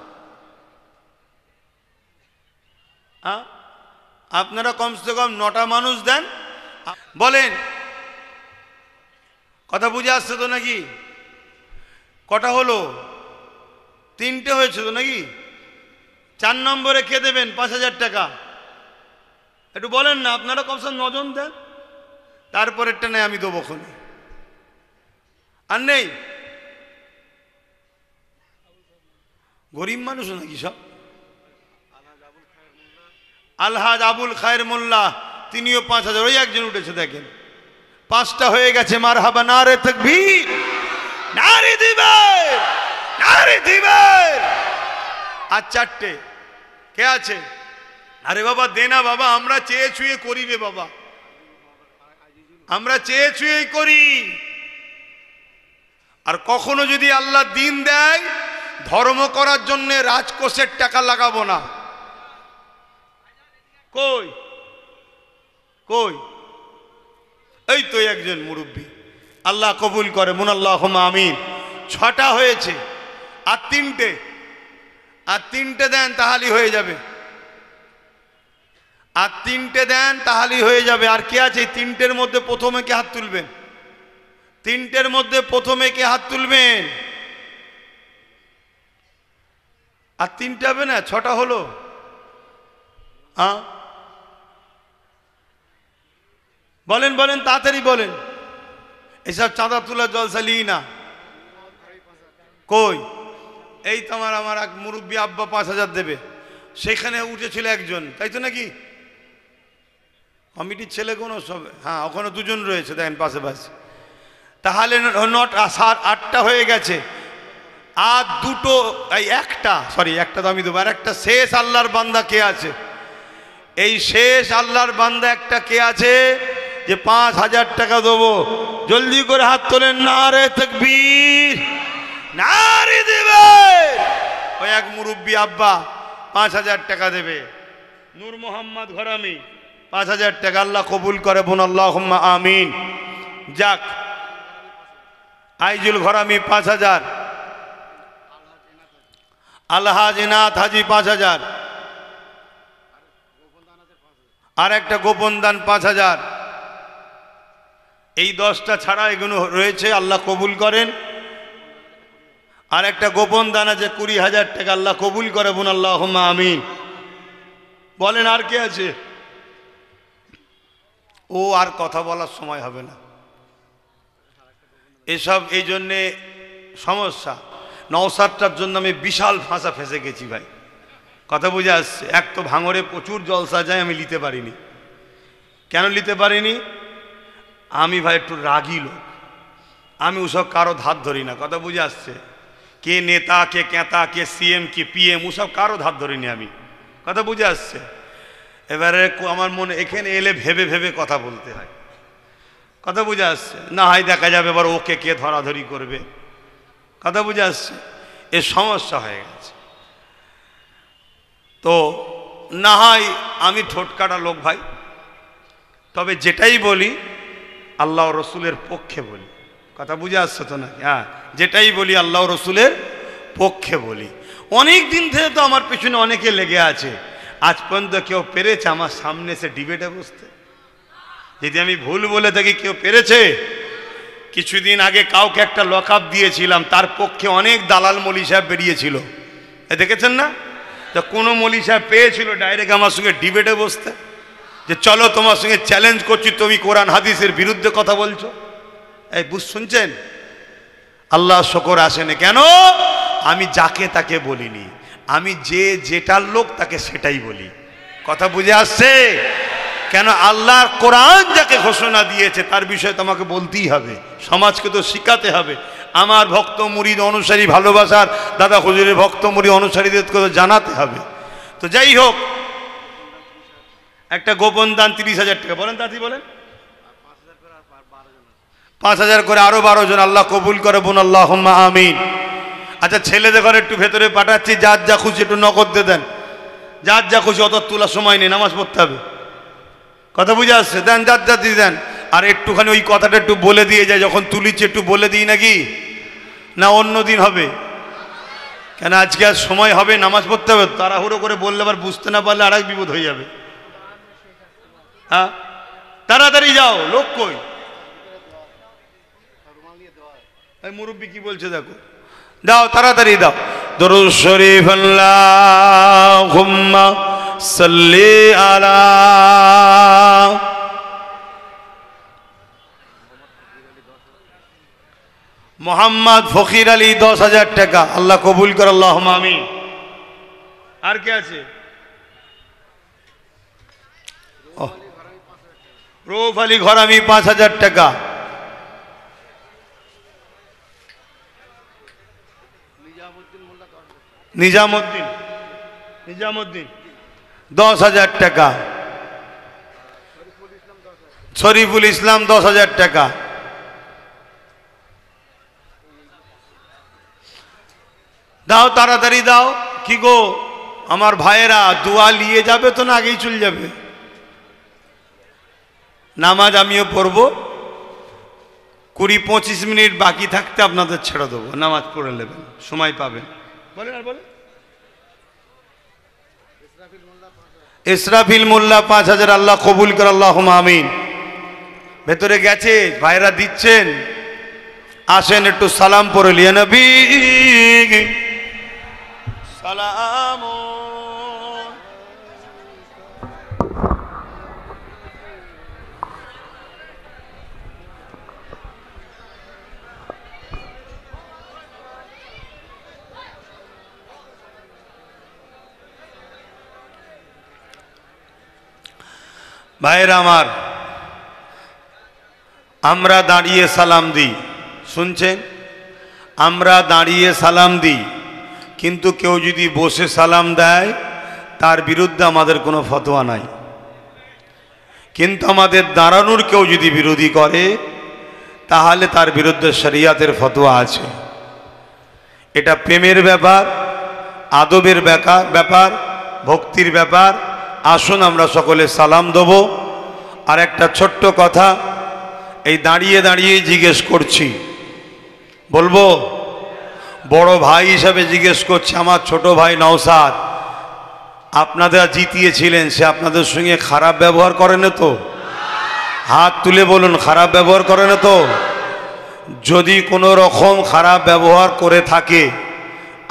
হ্যাঁ, আপনারা কমসে কম 9টা মানুষ দেন, বলেন। কথা বুঝে আসছে তো নাকি? কটা হলো? 3টে হয়েছে তো নাকি? 4 নম্বরে কে দেবেন 5000 টাকা? একটু বলেন না, আপনারা কমসে কম 9 জন দেন, তারপরেরটা নেই আমি দেবো ওখানে। আর নেই? গরিব মানুষ নাকি সব? আলহাজ আবুল খায়ের মোল্লা, তিনিও 5000। ওই একজন উঠেছে দেখেন, 5টা হয়ে গেছে। মারহাবা, নারে তাকবীর, নারে দিবেন, নারে দিবেন। আর 4টে কে আছে? আরে বাবা দে না বাবা, আমরা চেয়ে ছুঁয়ে করি রে বাবা, আমরা চেয়ে ছুঁয়েই করি। আর কখনো যদি আল্লাহ দিন দেয়, ধর্ম করার জন্য রাজকোষের টাকা লাগাবো না। কই কই? এই তো একজন মুরব্বী, আল্লাহ কবুল করে, মুনাল্লাহুম্মা আমিন। 6টা হয়েছে, আর 3টে। আর 3টে দেন তাহলেই হয়ে যাবে, আর 3টে দেন তাহলেই হয়ে যাবে। আর কে আছে? 3টের মধ্যে প্রথমে কে হাত তুলবেন? 3টের মধ্যে প্রথমে কে হাত তুলবেন? আর 3টে হবে না, 6টা হলো। হ্যাঁ বলেন বলেন, তাড়াতাড়ি বলেন। এসব চাঁদা তোলা জলসালি না। কই? এই তোমার আমার এক মুরব্বী আব্বা 5000 দেবে, সেখানে উঠেছিল একজন, তাই তো নাকি? কমিটির ছেলে কোনো সব, হ্যাঁ ওখানে 2 জন রয়েছে দেখেন পাশে পাশে। তাহলে 8টা হয়ে গেছে। আর 2টো, এই একটা তো আমি দেবো। আর একটা শেষ আল্লাহর বান্দা কে আছে? এই শেষ আল্লাহর বান্দা একটা কে আছে যে 5000 টাকা দেবো? জলদি করে হাত তোলেন, নারে তাকবীর, নারে দিবেন। ওই এক মুরব্বী আব্বা 5000 টাকা দেবে। নূর মোহাম্মদ ঘরামি 5000 টাকা, আল্লাহ কবুল করে, বোন আল্লাহুম্মা আমিন। যাক, আইজুল ঘরামি 5000, আলহাজ ইনাত হাজি 5000, আর একটা গোপন দান 5000। এই 10টা ছাড়া এগুলো রয়েছে, আল্লাহ কবুল করেন। আর একটা গোপন দান আছে 20000 টাকা, আল্লাহ কবুল করে, বোন আল্লাহুম্মা আমিন। বলেন আর কে আছে? ও আর কথা বলার সময় হবে না এসব, এই জন্যে সমস্যা। নওসাদটার জন্য আমি বিশাল ফাঁসা ফেঁসে গেছি ভাই, কথা বুঝে আসছে। এক তো ভাঙরে প্রচুর জলসা যায়, আমি নিতে পারিনি। কেন নিতে পারিনি? আমি ভাই একটু রাগী লোক, আমি ওসব কারো ধার ধরি না, কথা বুঝে আসছে। কে নেতা, কে কেতা, কে সিএম, কে পিএম, ওসব কারো ধার ধরিনি আমি, কথা বুঝে আসছে। এবারে আমার মনে এখানে এলে ভেবে ভেবে কথা বলতে হয়, কথা বুঝে আসছে। না হয় দেখা যাবে এবার ওকে কে ধরাধরি করবে, কথা বুঝে আসছে। এ সমস্যা হয়ে গেছে। তো না হয় আমি ঠোঁট কাটা লোক ভাই, তবে যেটাই বলি আল্লাহ রসুলের পক্ষে বলি, কথা বুঝে আসছে তো নাকি? হ্যাঁ, যেটাই বলি আল্লাহ রসুলের পক্ষে বলি। অনেক দিন থেকে তো আমার পেছনে অনেকে লেগে আছে, আজ পর্যন্ত কেউ পেরেছে আমার সামনে এসে ডিবেটে বসতে? যদি আমি ভুল বলে থাকি, কেউ পেরেছে? কিছুদিন আগে কাউকে একটা লকআপ দিয়েছিলাম, তার পক্ষে অনেক দালাল মৌলী সাহেব বেরিয়েছিল, দেখেছেন না? তো কোনো মৌলী সাহেব পেয়েছিল ডাইরেক্ট আমার সঙ্গে ডিবেটে বসতে, যে চলো তোমার সঙ্গে চ্যালেঞ্জ করছি, তুমি কোরআন হাদিসের বিরুদ্ধে কথা বলছো? এই বুঝ শুনছেন? আল্লাহ শকর আসেনি কেন? আমি যাকে তাকে বলিনি, আমি যেটার লোক তাকে সেটাই বলি। কথা বুঝে আসছে? কেন? আল্লাহর কোরআন যাকে ঘোষণা দিয়েছে তার বিষয়ে তোমাকে বলতেই হবে, সমাজকে তো শিখাতে হবে। আমার ভক্ত মুরিদ অনুসারী ভালোবাসার দাদা হুজুরের ভক্ত মুরিদ অনুসারীদের তো জানাতে হবে। তো যাই হোক, একটা গোপন দান 30,000 টাকা, বলেন দাদি বলেন, 5,000 করে আরো 12 জন আল্লাহ কবুল করে, বোন আল্লাহুম্মা আমিন। আচ্ছা, ছেলেদের ঘরে একটু ভেতরে পাঠাচ্ছি, যার যা খুশি একটু নগদ দিয়ে দেন, যার যা খুশি, অত তোলার সময় নেই, নামাজ পড়তে হবে। কথা বুঝে আসছে? দেন, যার যা দিয়ে দেন। আর একটুখানি ওই কথাটা একটু বলে দিয়ে যায়, যখন তুলিচ্ছে একটু বলে দিই নাকি, না অন্য দিন হবে? কেন আজকে আর সময় হবে, নামাজ পড়তে হবে, তাড়াহুড়ো করে বললে আবার বুঝতে না পারলে আর এক বিপদ হয়ে যাবে। হ্যাঁ, তাড়াতাড়ি যাও, লোক কই? মুরব্বী কি বলছে দেখো, দাও তাড়াতাড়ি দাও। দরুদ শরীফ আল্লাহুম্মা সাল্লি আলা মোহাম্মদ ফকির আলী 10,000 টাকা, আল্লাহ কবুল কর, আল্লাহুম্মা আমিন। আর কে আছে? রৌফ আলী ঘরামি 5,000 টাকা। নিজামুদ্দিন 10,000 টাকা। শরীফুল ইসলাম 10,000 টাকা। দাও তাড়াতাড়ি দাও। কি গো আমার ভাইয়েরা, দোয়া নিয়ে যাবে তো না আগেই চলে যাবে? নামাজ আমিও পড়ব, 20-25 মিনিট বাকি থাকতে আপনাদের ছেড়ে দেবো, নামাজ পড়ে নেবেন, সময় পাবেন। বলেন আর বলেন। ইসরাফিল মোল্লা 5,000, আল্লাহ কবুল করে, আল্লাহুম্মা আমিন। ভেতরে গেছে, ভাইরা দিচ্ছেন, আসেন একটু সালাম পড়ে লিয়া নবী সালাম। ভাইরা আমার, আমরা দাঁড়িয়ে সালাম দিই, শুনছেন? আমরা দাঁড়িয়ে সালাম দিই, কিন্তু কেউ যদি বসে সালাম দেয় তার বিরুদ্ধে আমাদের কোনো ফতোয়া নাই। কিন্তু আমাদের দাঁড়ানোর কেউ যদি বিরোধী করে তাহলে তার বিরুদ্ধে শরিয়াতের ফতোয়া আছে। এটা প্রেমের ব্যাপার, আদবের ব্যাপার, ভক্তির ব্যাপার। আসুন আমরা সকলে সালাম দেব। আর একটা ছোট্ট কথা, এই দাঁড়িয়ে দাঁড়িয়ে জিজ্ঞেস করছি, বলবো? বড় ভাই হিসাবে জিজ্ঞেস করছি, আমার ছোট ভাই নওশাদ, আপনারা জিতিয়েছিলেন, সে আপনাদের সঙ্গে খারাপ ব্যবহার করে না তো? হাত তুলে বলুন, খারাপ ব্যবহার করে না তো? যদি কোনো রকম খারাপ ব্যবহার করে থাকে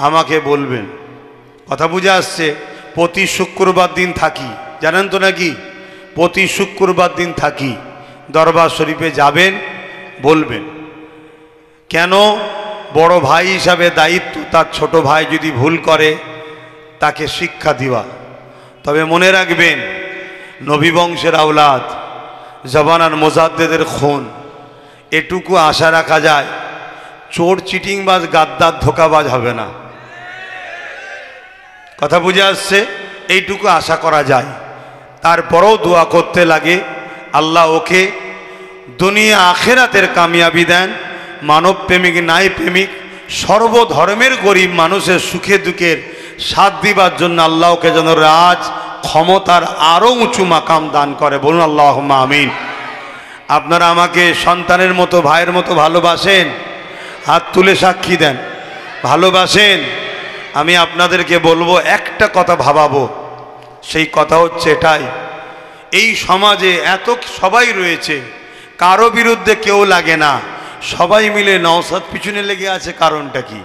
আমাকে বলবেন। কথা বুঝে আসছে? প্রতি শুক্রবার দিন থাকি, জানেন তো নাকি? প্রতি শুক্রবার দিন থাকি, দরবার শরীফে যাবেন, বলবেন। কেন? বড় ভাই হিসাবে দায়িত্ব, তার ছোট ভাই যদি ভুল করে তাকে শিক্ষা দেওয়া। তবে মনে রাখবেন, নবী বংশের আওলাদ, জবানার মোজাদ্দেদের খুন, এটুকু আশা রাখা যায়, চোর চিটিংবাজ গাদ্দার ধোকাবাজ হবে না। কথা বুঝে আসছে? এইটুকু আশা করা যায়। তারপরেও দোয়া করতে লাগে, আল্লাহ ওকে দুনিয়া আখেরাতের কামিয়াবি দেন। মানব প্রেমিক নাই প্রেমিক, সর্বধর্মের গরিব মানুষের সুখে দুঃখের সাথ দিবার জন্য আল্লাহ ওকে যেন রাজ ক্ষমতার আরও উঁচু মাকাম দান করে। বলুন আল্লাহুম্মা আমিন। আপনারা আমাকে সন্তানের মতো, ভাইয়ের মতো ভালোবাসেন? হাত তুলে সাক্ষী দেন। ভালোবাসেন। আমি আপনাদেরকে বলবো, একটা কথা ভাবাবো, সেই কথা হচ্ছে এটাই, এই সমাজে এত সবাই রয়েছে, কারো বিরুদ্ধে কেউ লাগে না, সবাই মিলে নওশাদ পিছনে লেগে আছে, কারণটা কি?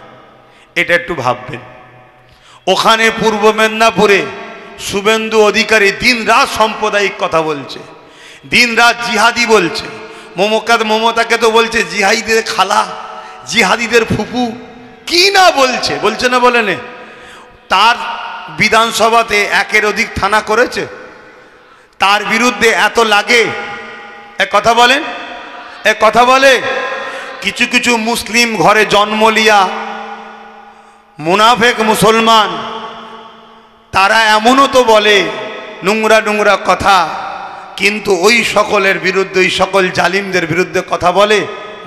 এটা একটু ভাববেন। ওখানে পূর্ব মেদিনীপুরে শুভেন্দু অধিকারী দিন রাত সাম্প্রদায়িক কথা বলছে, দিন রাত জিহাদি বলছে, মমতাকে তো বলছে জিহাদিদের খালা, জিহাদিদের ফুপু, কি না বলছে, বলছে না বলে নে? তার বিধানসভাতে একের অধিক থানা করেছে, তার বিরুদ্ধে এত লাগে, এক কথা বলেন, এক কথা বলে। কিছু কিছু মুসলিম ঘরে জন্ম লিয়া মুনাফেক মুসলমান, তারা এমনও তো বলে নোংরা নোংরা কথা, কিন্তু ওই সকলের বিরুদ্ধে, ওই সকল জালিমদের বিরুদ্ধে কথা বলে,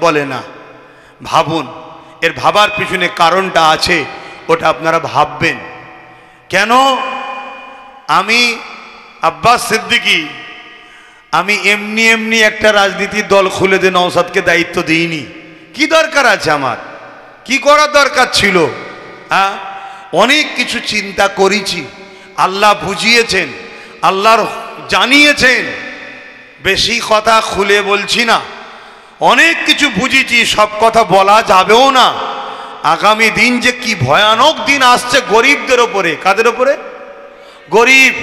বলে না। ভাবুন, এর ভাবার পিছনে কারণটা আছে, ওটা আপনারা ভাববেন। কেন? আমি আব্বাস সিদ্দিকী, আমি এমনি এমনি একটা রাজনীতির দল খুলে দিয়ে নওশাদকে দায়িত্ব দিইনি। কি দরকার আছে আমার? কি করার দরকার ছিল? হ্যাঁ, অনেক কিছু চিন্তা করেছি, আল্লাহ বুঝিয়েছেন, আল্লাহর জানিয়েছেন। বেশি কথা খুলে বলছি না, অনেক কিছু বুঝেছি, সব কথা বলা যাবেও না। আগামী দিন যে কি ভয়ানক দিন আসছে গরিবদের ওপরে। কাদের ওপরে? গরিব।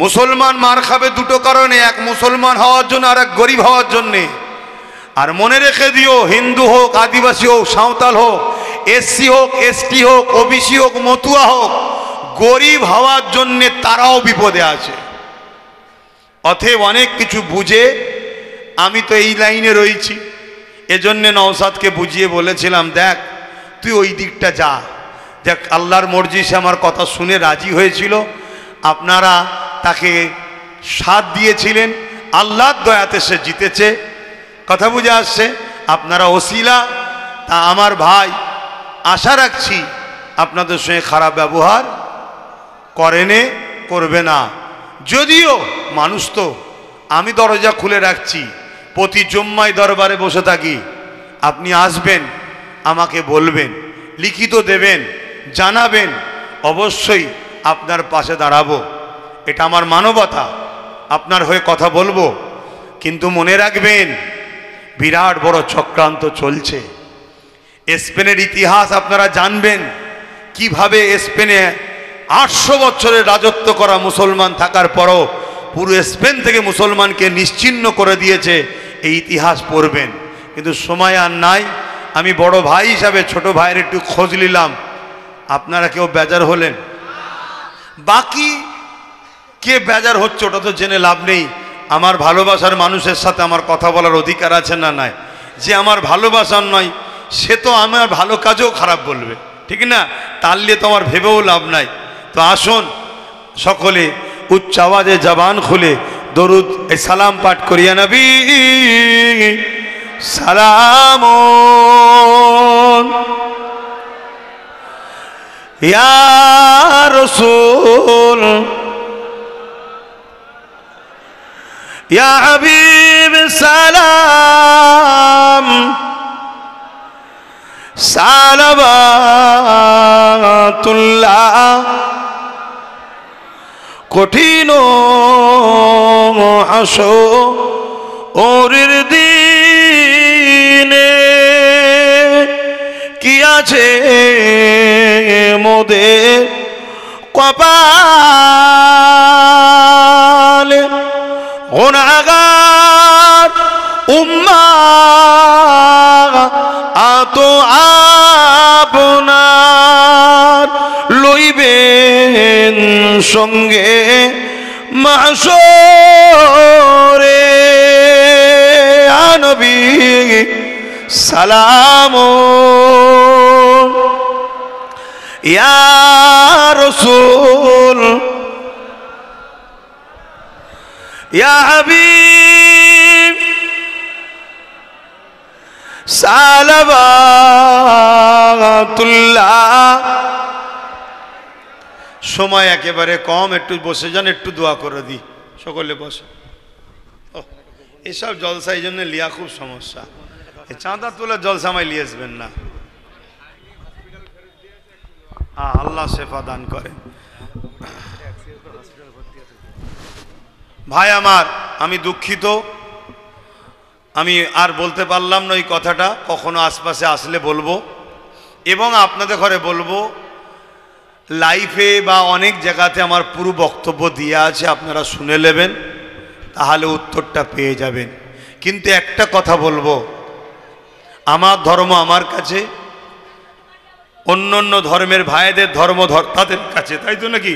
মুসলমান মার খাবে দুটো কারণে, এক মুসলমান হওয়ার জন্য, আর এক গরিব হওয়ার জন্যে। আর মনে রেখে দিও, হিন্দু হোক, আদিবাসী হোক, সাঁওতাল হোক, এসসি হোক, এসটি হোক, ওবিসি হোক, মতুয়া হোক, গরিব হওয়ার জন্যে তারাও বিপদে আছে। অতএব অনেক কিছু বুঝে আমি তো এই লাইনে রয়েছি, এজন্যে নওশাদকে বুঝিয়ে বলেছিলাম, দেখ তুই ওই দিকটা যা। দেখ, আল্লাহর মর্জি, সে আমার কথা শুনে রাজি হয়েছিল, আপনারা তাকে সাথ দিয়েছিলেন, আল্লাহর দয়াতে সে জিতেছে। কথা বুঝে আসছে? আপনারা ওসিলা, তা আমার ভাই, আশা রাখছি আপনাদের সঙ্গে খারাপ ব্যবহার করেনে, করবে না। যদিও মানুষ তো, আমি দরজা খুলে রাখছি, প্রতি জুম্মায় দরবারে বসে থাকি, আপনি আসবেন, আমাকে বলবেন, লিখিত দেবেন, জানাবেন, অবশ্যই আপনার পাশে দাঁড়াবো। এটা আমার মানবতা, আপনার হয়ে কথা বলবো। কিন্তু মনে রাখবেন, বিরাট বড় চক্রান্ত চলছে। স্পেনের ইতিহাস আপনারা জানবেন, কিভাবে স্পেনে 800 বছরের রাজত্ব করা মুসলমান থাকার পরও পুরো স্পেন থেকে মুসলমানকে নিশ্চিহ্ন করে দিয়েছে। এই ইতিহাস পড়বেন, কিন্তু সময় আর নাই। আমি বড় ভাই হিসাবে ছোট ভাইয়ের একটু খোঁজ নিলাম। আপনারা কেউ বেজার হলেন? বাকি কে বেজার হচ্ছে ওটা তো জেনে লাভ নেই। আমার ভালোবাসার মানুষের সাথে আমার কথা বলার অধিকার আছে না নাই? যে আমার ভালোবাসার নয়, সে তো আমার ভালো কাজেও খারাপ বলবে, ঠিক না? তার নিয়ে তো আমার ভেবেও লাভ নাই। তো আসুন সকলে উচ্চ আওয়াজে জবান খুলে দরুদ সালাম পাঠ করিয়া নবী সালাম ইয়া রাসূল ইয়া হাবিব সালাম সালাওয়াতুল্লাহ। কঠিন হাসরের দিনে কি আছে মোদের কপালে, গুনাহগার উম্মাহ আতো আপনার লইবেন সঙ্গে মাহশরে। নবী সালাম ইয়া রাসূল ইয়া হাবিব সালাওয়াতুল্লাহ। সময় একেবারে কম, একটু বসে যান, একটু দোয়া করে দিই। সকলে বসে। এসব জলসা এই জন্য লিয়া খুব সমস্যা। চাঁদা তোলা জলসা আমায় নিয়ে আসবেন না। আল্লাহ শেফা দান করেন। ভাই আমার, আমি দুঃখিত, আমি আর বলতে পারলাম না ওই কথাটা, কখনো আশপাশে আসলে বলবো এবং আপনাদের ঘরে বলবো। লাইফে বা অনেক জায়গাতে আমার পুরো বক্তব্য দিয়ে আছে, আপনারা শুনে নেবেন, তাহলে উত্তরটা পেয়ে যাবেন। কিন্তু একটা কথা বলবো, আমার ধর্ম আমার কাছে, অন্য অন্য ধর্মের ভাইদের ধর্ম তাদের কাছে, তাই তো নাকি?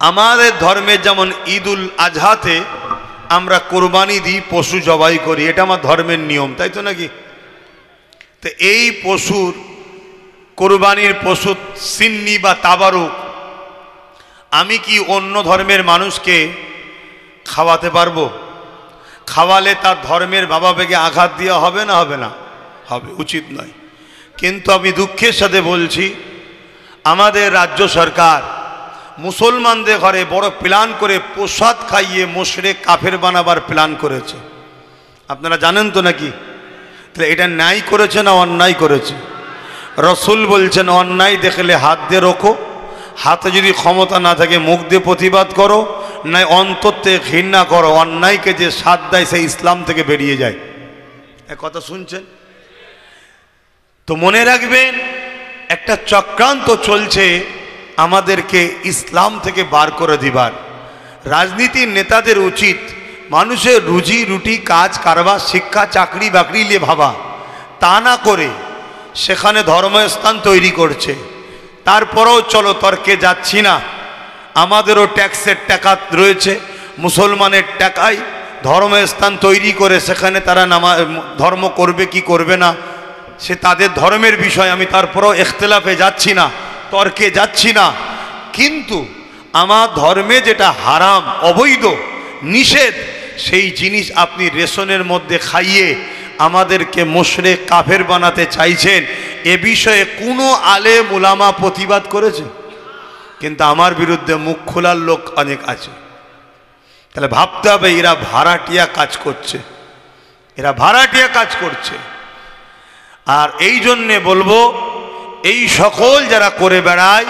আমাদের ধর্মে যেমন ঈদুল আজহাতে আমরা কোরবানি দিই, পশু জবাই করি, এটা আমার ধর্মের নিয়ম, তাই তো নাকি? তো এই পশুর কোরবানির পশু সিন্নি বা তাবারুক আমি কি অন্য ধর্মের মানুষকে খাওয়াতে পারবো? খাওয়ালে তার ধর্মের ভাবাবেগে আঘাত দেওয়া হবে না হবে না? হবে, উচিত নয়। কিন্তু আমি দুঃখের সাথে বলছি, আমাদের রাজ্য সরকার মুসলমানদের ঘরে বড় প্ল্যান করে প্রসাদ খাইয়ে মুশরিক কাফের বানাবার প্ল্যান করেছে। আপনারা জানেন তো নাকি? তাহলে এটা ন্যায় করেছে না অন্যায় করেছে? রসুল বলছেন অন্যায় দেখলে হাত দিয়ে রোখো, হাতে যদি ক্ষমতা না থাকে মুখ দিয়ে প্রতিবাদ করো, নয় অন্তর থেকে ঘৃণা করো। অন্যায়কে যে সাথ দেয় সে ইসলাম থেকে বেরিয়ে যায়। এ কথা শুনছেন তো? মনে রাখবেন, একটা চক্রান্ত চলছে আমাদেরকে ইসলাম থেকে বার করে দিবার। রাজনীতির নেতাদের উচিত মানুষের রুজি রুটি, কাজ কারবার, শিক্ষা, চাকরি বাকরি নিয়ে ভাবা, তা না করে সেখানে ধর্মস্থান তৈরি করছে। তারপরেও চলো তর্কে যাচ্ছি না, আমাদেরও ট্যাক্সের টাকা রয়েছে, মুসলমানের টাকায় ধর্মস্থান তৈরি করে সেখানে তারা ধর্ম করবে কি করবে না সে তাদের ধর্মের বিষয়। আমি তারপরেও ইখতিলাফে যাচ্ছি না, তর্কে যাচ্ছি না। কিন্তু আমার ধর্মে যেটা হারাম, অবৈধ, নিষেধ, সেই জিনিস আপনি রেশনের মধ্যে খাইয়ে আমাদেরকে মুশরিক কাফের বানাতে চাইছেন, এ বিষয়ে কোনো আলেম উলামা প্রতিবাদ করেছে? কিন্তু আমার বিরুদ্ধে মুখ খোলার লোক অনেক আছে। তাহলে ভাবতে হবে এরা ভাড়াটিয়া কাজ করছে, এরা ভাড়াটিয়া কাজ করছে। আর এই জন্যে বলবো, এই সকল যারা করে বেড়ায়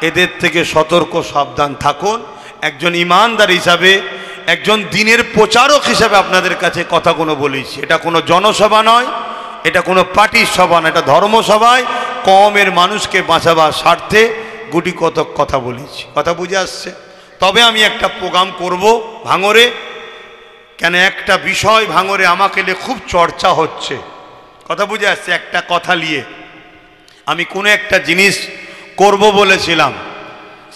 এদের থেকে সতর্ক সাবধান থাকুন। একজন ইমানদার হিসাবে, একজন দিনের প্রচারক হিসাবে আপনাদের কাছে কথাগুলো বলেছি। এটা কোনো জনসভা নয়, এটা কোনো পার্টির সভা না, এটা ধর্মসভায় কমের মানুষকে বাঁচাবার স্বার্থে গুটি কতক কথা বলেছি। কথা বুঝে আসছে? তবে আমি একটা প্রোগ্রাম করব ভাঙরে, কেন একটা বিষয় ভাঙরে আমাকে নিয়ে খুব চর্চা হচ্ছে। কথা বুঝে আসছে? একটা কথা নিয়ে আমি কোনো একটা জিনিস করব বলেছিলাম,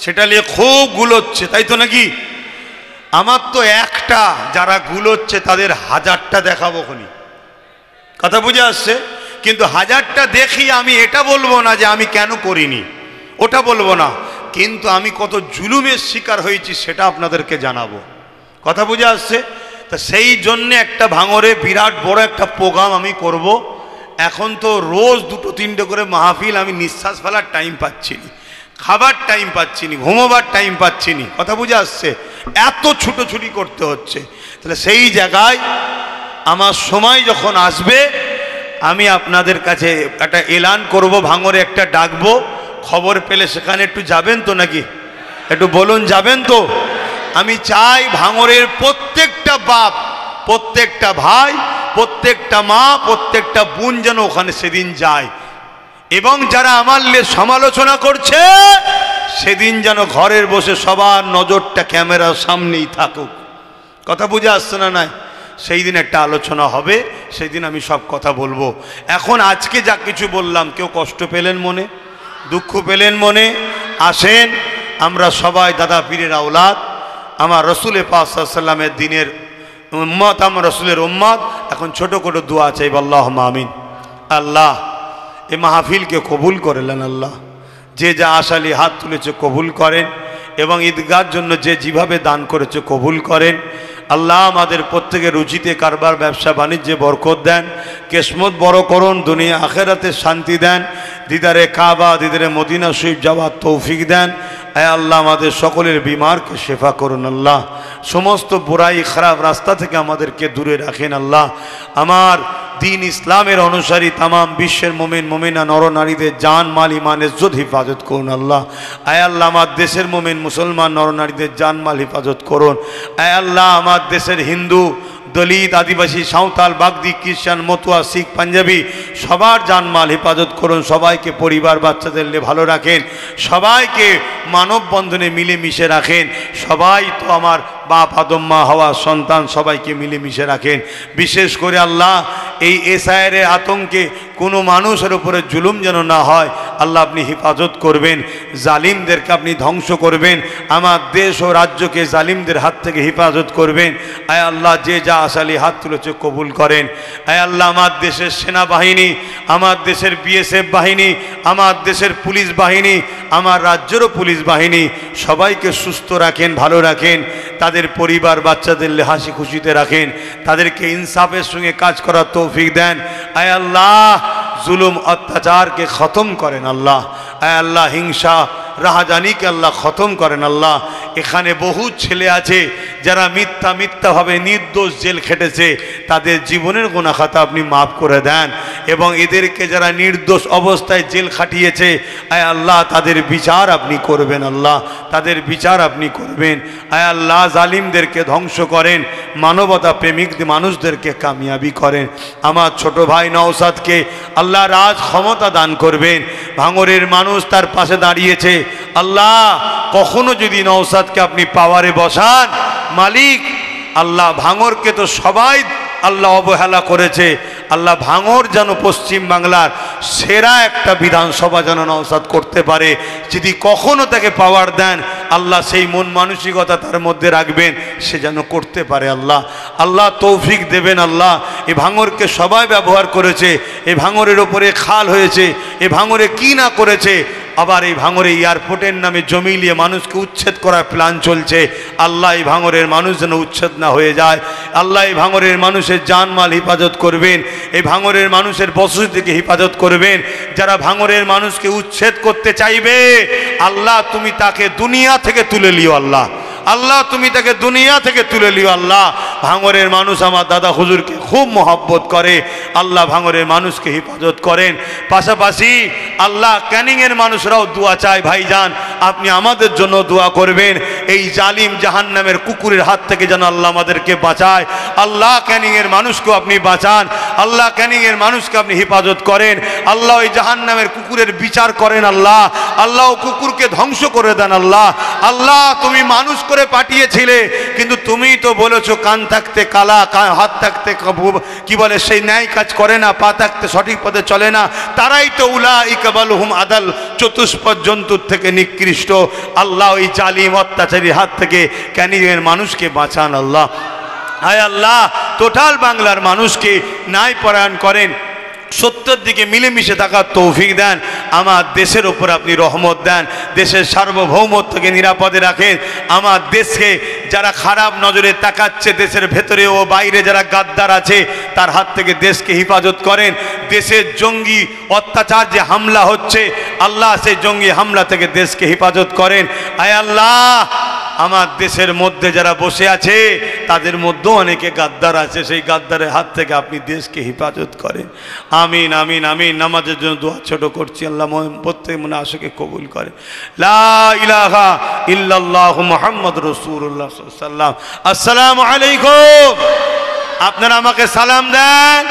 সেটা নিয়ে খুব গুলোচ্ছে, তাই তো নাকি? আমার তো একটা, যারা গুলোচ্ছে তাদের হাজারটা দেখাবো খনি। কথা বুঝে আসছে? কিন্তু হাজারটা দেখি আমি এটা বলবো না যে আমি কেন করিনি, ওটা বলবো না, কিন্তু আমি কত জুলুমের শিকার হয়েছি সেটা আপনাদেরকে জানাবো। কথা বুঝে আসছে? তা সেই জন্যে একটা ভাঙরে বিরাট বড় একটা প্রোগ্রাম আমি করব। এখন তো রোজ দুটো তিনটে করে মাহফিল, আমি নিঃশ্বাস ফেলার টাইম পাচ্ছি না, খাবার টাইম পাচ্ছি না, ঘুমোবার টাইম পাচ্ছি না। কথা বুঝে আসছে? এত ছুটোছুটি করতে হচ্ছে। তাহলে সেই জায়গায় আমার সময় যখন আসবে আমি আপনাদের কাছে একটা এলান করব, ভাঙরে একটা ডাকবো, খবর পেলে সেখানে একটু যাবেন তো নাকি? একটু বলুন, যাবেন তো? আমি চাই ভাঙরের প্রত্যেকটা বাপ, প্রত্যেকটা ভাই, প্রত্যেকটা মা, প্রত্যেকটা বোন যেন ওখানে সেদিন যায়, এবং যারা আমার সমালোচনা করছে সেদিন যেন ঘরের বসে সবার নজরটা ক্যামেরার সামনেই থাকুক। কথা বুঝে আসছে না? নাই সেই দিন একটা আলোচনা হবে, সেই দিন আমি সব কথা বলবো। এখন আজকে যা কিছু বললাম, কেউ কষ্ট পেলেন মনে, দুঃখ পেলেন মনে? আসেন আমরা সবাই দাদা পীরের আওলাদ, আমার রসুলের পাক সাল্লাল্লাহু আলাইহি ওয়াসাল্লামের দিনের উম্মত, আমার রসুলের উম্মত। এখন ছোট করে দোয়া চাইব, আল্লাহুম্মা আমিন। আল্লাহ এই মাহফিলকে কবুল করলেন, আল্লাহ যে যা আশালি হাত তুলেছে কবুল করেন, এবং ঈদগাহর জন্য যে যেভাবে দান করেছে কবুল করেন। আল্লাহ আমাদের প্রত্যেকের রুচিতে কারবার, ব্যবসা বাণিজ্যে বরকত দেন, কিসমত বড় করুন, দুনিয়া আখেরাতে শান্তি দেন, দিদারে কাবা, দিদারে মদিনা শরীফ যাওয়ার তৌফিক দেন। আয় আল্লাহ আমাদের সকলের বিমারকে শেফা করুন। আল্লাহ সমস্ত বুরাই খারাপ রাস্তা থেকে আমাদেরকে দূরে রাখেন। আল্লাহ আমার দিন ইসলামের অনুসারী তামাম বিশ্বের মোমেন মোমেনা নরনারীদের জান মাল ইমান ইজ্জত হিফাজত করুন আল্লাহ। আয় আল্লাহ আমার দেশের মোমেন মুসলমান নরনারীদের জান মাল হিফাজত করুন। আয় আল্লাহ আমার দেশের হিন্দু দলিত আদিবাসী সাঁওতাল বাগদি খ্রিস্টান মতুয়া শিখ পাঞ্জাবি সবার জানমাল হেফাজত করুন। সবাইকে পরিবার বাচ্চাদের ভালো রাখেন, সবাইকে মানববন্ধনে মিলেমিশে রাখেন। সবাই তো আমার বাপ আদম মা হওয়া সন্তান, সবাইকে মিলেমিশে রাখেন। বিশেষ করে আল্লাহ এই এসআইআরের আতঙ্কে কোনো মানুষের উপরে জুলুম যেন না হয় আল্লাহ আপনি হেফাজত করবেন, জালিমদেরকে আপনি ধ্বংস করবেন, আমার দেশ ও রাজ্যকে জালিমদের হাত থেকে হেফাজত করবেন। আয় আল্লাহ যে যা আসালি হাত তুলেছে কবুল করেন। আয় আল্লাহ আমার দেশের সেনাবাহিনী, আমার দেশের বিএসএফ বাহিনী, আমার দেশের পুলিশ বাহিনী, আমার রাজ্যেরও পুলিশ বাহিনী সবাইকে সুস্থ রাখেন, ভালো রাখেন, তাদের পরিবার বাচ্চাদের হাসি খুশিতে রাখেন, তাদেরকে ইনসাফের সঙ্গে কাজ করার তৌফিক দেন। আয় আল্লাহ জুলুম অত্যাচারকে খতম করেন আল্লাহ। আয় আল্লাহ হিংসা রাহাজানিকে আল্লাহ খতম করেন আল্লাহ। এখানে বহু ছেলে আছে যারা মিথ্যাভাবে নির্দোষ জেল খেটেছে, তাদের জীবনের গুনাহ খাতা আপনি মাফ করে দেন এবং এদেরকে যারা নির্দোষ অবস্থায় জেল খাটিয়েছে আয় আল্লাহ তাদের বিচার আপনি করবেন আল্লাহ, তাদের বিচার আপনি করবেন। আয় আল্লাহ জালিমদেরকে ধ্বংস করেন, মানবতা প্রেমিক মানুষদেরকে কামিয়াবি করেন। আমার ছোট ভাই নওশাদকে আল্লাহ রাজ ক্ষমতা দান করবেন। ভাঙরের মানুষ তার পাশে দাঁড়িয়েছে আল্লাহ, কখনো যদি নওশাদকে আপনি পাওয়ারে বসান মালিক আল্লাহ, ভাঙরকে তো সবাই আল্লাহ অবহেলা করেছে আল্লাহ, ভাঙর যেন পশ্চিম বাংলার সেরা একটা বিধানসভা যেন নওশাদ করতে পারে। যদি কখনো তাকে পাওয়ার দেন আল্লাহ সেই মন মানসিকতা তার মধ্যে রাখবেন, সে যেন করতে পারে আল্লাহ। আল্লাহ তৌফিক দেবেন আল্লাহ। এ ভাঙরকে সবাই ব্যবহার করেছে, এ ভাঙরের ওপরে খাল হয়েছে, এ ভাঙরে কি না করেছে। আবার এই ভাঙরে এয়ারপোর্টের নামে জমি নিয়ে মানুষকে উচ্ছেদ করার প্ল্যান চলছে। আল্লাহ এই ভাঙরের মানুষ যেন উচ্ছেদ না হয়ে যায়। আল্লাহ এই ভাঙরের মানুষের জানমাল হেফাজত করবেন, এই ভাঙরের মানুষের বসতিকে হেফাজত করবেন। যারা ভাঙরের মানুষকে উচ্ছেদ করতে চাইবে আল্লাহ তুমি তাকে দুনিয়া থেকে তুলে লিও আল্লাহ, আল্লাহ তুমি তাকে দুনিয়া থেকে তুলে লিও আল্লাহ। ভাঙরের মানুষ আমার দাদা হুজুরকে খুব মহব্বত করে আল্লাহ, ভাঙরের মানুষকে হেফাজত করেন। পাশাপাশি আল্লাহ ক্যানিংয়ের মানুষরাও দোয়া চায়, ভাইজান আপনি আমাদের জন্য দোয়া করবেন। এই জালিম জাহান্নামের কুকুরের হাত থেকে যেন আল্লাহ আমাদেরকে বাঁচায়। আল্লাহ ক্যানিংয়ের মানুষকেও আপনি বাঁচান, আল্লাহ ক্যানিংয়ের মানুষকে আপনি হেফাজত করেন। আল্লাহ ওই জাহান্নামের কুকুরের বিচার করেন আল্লাহ, আল্লাহ কুকুরকে ধ্বংস করে দেন আল্লাহ। আল্লাহ তুমি মানুষ করে পাঠিয়েছিলে, কিন্তু তুমি তো বলেছো কান থাকতে কালা, হাত থাকতে কি বলে সেই ন্যায় কাজ করে না, পা থাকতে সঠিক পথে চলে না, তারাই তো উলাইকা বালহুম আদাল, চতুষ্পদ জন্তুর থেকে নিকৃষ্ট। আল্লাহ ওই জালিম অত্যাচারীর হাত থেকে ক্যানিংয়ের মানুষকে বাঁচান আল্লাহ। হায় আল্লাহ টোটাল বাংলার মানুষকে ন্যায় পরায়ণ করেন, সত্যের দিকে মিলেমিশে থাকার তৌফিক দেন। আমার দেশের ওপর আপনি রহমত দেন, দেশের সার্বভৌমত্বকে নিরাপদে রাখেন। আমার দেশকে যারা খারাপ নজরে তাকাচ্ছে, দেশের ভেতরে ও বাইরে যারা গাদ্দার আছে তার হাত থেকে দেশকে হেফাজত করেন। দেশের জঙ্গি অত্যাচার যে হামলা হচ্ছে আল্লাহ সেই জঙ্গি হামলা থেকে দেশকে হেফাজত করেন। আয় আল্লাহ আমার দেশের মধ্যে যারা বসে আছে তাদের মধ্যেও অনেকে গাদ্দার আছে, সেই গাদ্দারের হাত থেকে আপনি দেশকে হেফাজত করেন। আমিন আমিন আমিন। নামাজের জন্য দোয়া ছোট করছি, আল্লাহ প্রত্যেক মনে আশাকে কবুল করে। লা ইলাহা ইল্লাল্লাহু মুহাম্মাদুর রাসূলুল্লাহ সাল্লাল্লাহু আলাইহি ওয়াসাল্লাম। আসসালামু আলাইকুম। আপনারা আমাকে সালাম দেন।